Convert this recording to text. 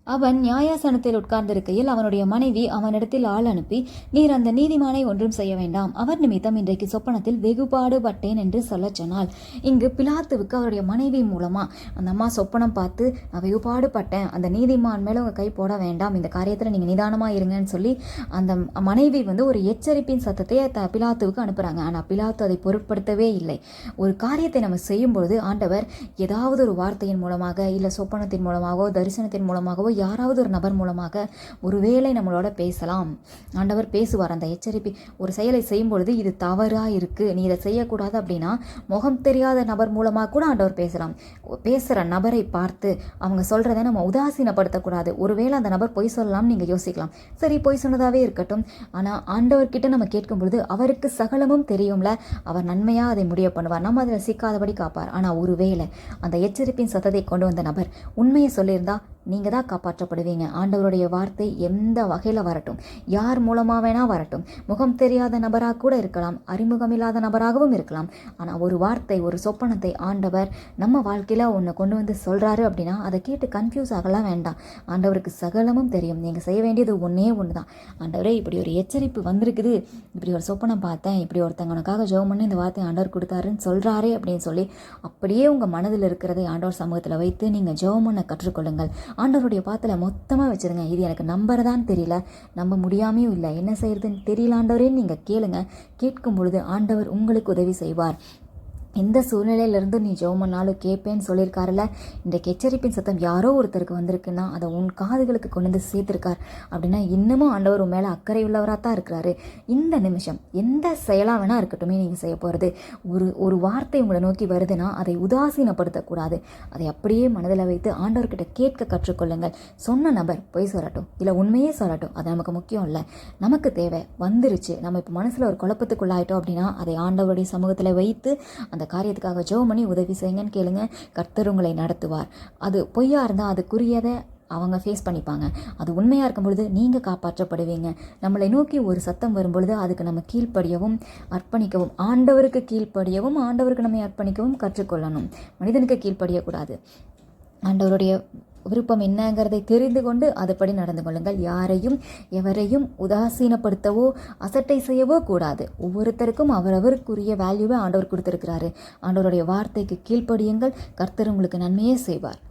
அவன் நியாயாசனத்தில் உட்கார்ந்திருக்கையில் அவனுடைய மனைவி அவனிடத்தில் ஆள் அனுப்பி, நீர் அந்த நீதிமானை ஒன்றும் செய்ய வேண்டாம், அவர் நிமித்தம் இன்றைக்கு சொப்பனத்தில் வெகுபாடுபட்டேன் என்று சொல்லச் சொன்னாள். இங்கு பிலாத்துவுக்கு அவருடைய மனைவி மூலமா அந்த அம்மா சொப்பனம் பார்த்து, நான் வெகுபாடுபட்டேன், அந்த நீதிமான் மேலே உங்கள் கை போட வேண்டாம், இந்த காரியத்தில் நீங்கள் நிதானமாக இருங்கன்னு சொல்லி அந்த மனைவி ஒரு எச்சரிப்பின் சத்தத்தை பிலாத்துவுக்கு அனுப்புகிறாங்க. ஆனால் பிலாத்து அதை பொருட்படுத்தவே இல்லை. ஒரு காரியத்தை நம்ம செய்யும்பொழுது ஆண்டவர் ஏதாவது ஒரு வார்த்தையின் மூலமாக, இல்லை சொப்பனத்தின் மூலமாகவோ தரிசனத்தின் மூலமாகவோ யாராவது ஒரு நபர் மூலமாக ஒருவேளை நம்மளோட பேசலாம். ஆண்டவர் பேசுவார். அந்த எச்சரிப்பை ஒரு செயலை செய்யும் பொழுது இது தவறாக இருக்குது, நீ இதை செய்யக்கூடாது அப்படின்னா முகம் தெரியாத நபர் மூலமாக கூட ஆண்டவர் பேசலாம். பேசுகிற நபரை பார்த்து அவங்க சொல்கிறத நம்ம உதாசீனப்படுத்தக்கூடாது. ஒருவேளை அந்த நபர் பொய் சொல்லலாம்னு நீங்கள் யோசிக்கலாம். சரி, பொய் சொன்னதாகவே இருக்கட்டும். ஆனால் ஆண்டவர்கிட்ட நம்ம கேட்கும் பொழுது அவருக்கு சகலமும் தெரியும்ல, அவர் நன்மையாக அதை முடிய பண்ணுவார், நம்ம அதில் சிக்காதபடி காப்பார். ஆனால் ஒருவேளை அந்த எச்சரிப்பின் சத்தத்தை கொண்டு வந்த நபர் உண்மையை சொல்லியிருந்தா நீங்கள் தான் காப்பாற்றப்படுவீங்க. ஆண்டவருடைய வார்த்தை எந்த வகையில் வரட்டும், யார் மூலமாக வேணால் வரட்டும், முகம் தெரியாத நபராக கூட இருக்கலாம், அறிமுகம் இல்லாத நபராகவும் இருக்கலாம். ஆனால் ஒரு வார்த்தை, ஒரு சொப்பனத்தை ஆண்டவர் நம்ம வாழ்க்கையில் ஒன்று கொண்டு வந்து சொல்கிறாரு அப்படின்னா அதை கேட்டு கன்ஃபியூஸ் ஆகலாம் வேண்டாம். ஆண்டவருக்கு சகலமும் தெரியும். நீங்கள் செய்ய வேண்டியது ஒன்றே ஒன்று தான். ஆண்டவரே, இப்படி ஒரு எச்சரிப்பு வந்திருக்குது, இப்படி ஒரு சொப்பனம் பார்த்தேன், இப்படி ஒருத்தவனுக்காக ஜெபம் பண்ணி இந்த வார்த்தை ஆண்டவர் கொடுத்தாருன்னு சொல்கிறாரே அப்படின்னு சொல்லி அப்படியே உங்கள் மனதில் இருக்கிறதை ஆண்டவர் சமூகத்தில் வைத்து நீங்கள் ஜெபம் பண்ண கற்றுக்கொள்ளுங்கள். ஆண்டவருடைய பாத்தில் மொத்தமாக வச்சுருங்க. இது எனக்கு நம்புறதான்னு தெரியல, நம்ப முடியாமையும் இல்லை, என்ன செய்யறதுன்னு தெரியல ஆண்டவரேன்னு நீங்கள் கேளுங்க. கேட்கும் பொழுது ஆண்டவர் உங்களுக்கு உதவி செய்வார். எந்த சூழ்நிலையிலேருந்து நீ ஜெபம் பண்ணாலும் கேட்பேன்னு சொல்லியிருக்காருல்ல. இன்றைக்கு எச்சரிப்பின் சத்தம் யாரோ ஒருத்தருக்கு வந்திருக்குன்னா அதை உன் காதுகளுக்கு கொண்டு வந்து சேர்த்துருக்கார் அப்படின்னா இன்னமும் ஆண்டவர் உன் மேலே அக்கறை உள்ளவராக தான் இருக்கிறாரு. இந்த நிமிஷம் எந்த செயலாக வேணால் இருக்கட்டுமே நீங்கள் செய்ய போகிறது, ஒரு வார்த்தை உங்களை நோக்கி வருதுன்னா அதை உதாசீனப்படுத்தக்கூடாது. அதை அப்படியே மனதில் வைத்து ஆண்டவர்கிட்ட கேட்க கற்றுக்கொள்ளுங்கள். சொன்ன நபர் பொய் சொல்லட்டும், இல்லை உண்மையே சொல்லட்டும், அது நமக்கு முக்கியம் இல்லை. நமக்கு தேவை வந்துருச்சு, நம்ம இப்போ மனசில் ஒரு குழப்பத்துக்குள்ளாயிட்டோம் அப்படின்னா அதை ஆண்டவருடைய சமூகத்தில் வைத்து அந்த காரியத்துக்காக ஜெபம் பண்ணி உதவி செய்யுங்கன்னு கேளுங்க. கர்த்தர் உங்களை நடத்துவார். அது பொய்யா இருந்தால் அதுக்குரியதை அவங்க ஃபேஸ் பண்ணிப்பாங்க. அது உண்மையாக இருக்கும் பொழுது நீங்கள் காப்பாற்றப்படுவீங்க. நம்மளை நோக்கி ஒரு சத்தம் வரும்பொழுது அதுக்கு நம்ம கீழ்ப்படியவும் அர்ப்பணிக்கவும், ஆண்டவருக்கு கீழ்ப்படியவும் ஆண்டவருக்கு நம்மை அர்ப்பணிக்கவும் கற்றுக்கொள்ளணும். மனிதனுக்கு கீழ்ப்படியக்கூடாது. ஆண்டவருடைய விருப்பம் என்னங்கிறதை தெரிந்து கொண்டு அதுபடி நடந்து கொள்ளுங்கள். யாரையும் எவரையும் உதாசீனப்படுத்தவோ அசட்டை செய்யவோ கூடாது. ஒவ்வொருத்தருக்கும் அவரவருக்குரிய வேல்யூவை ஆண்டவர் கொடுத்துருக்கிறாரு. ஆண்டவருடைய வார்த்தைக்கு கீழ்ப்படியுங்கள். கர்த்தர் உங்களுக்கு நன்மையே செய்வார்.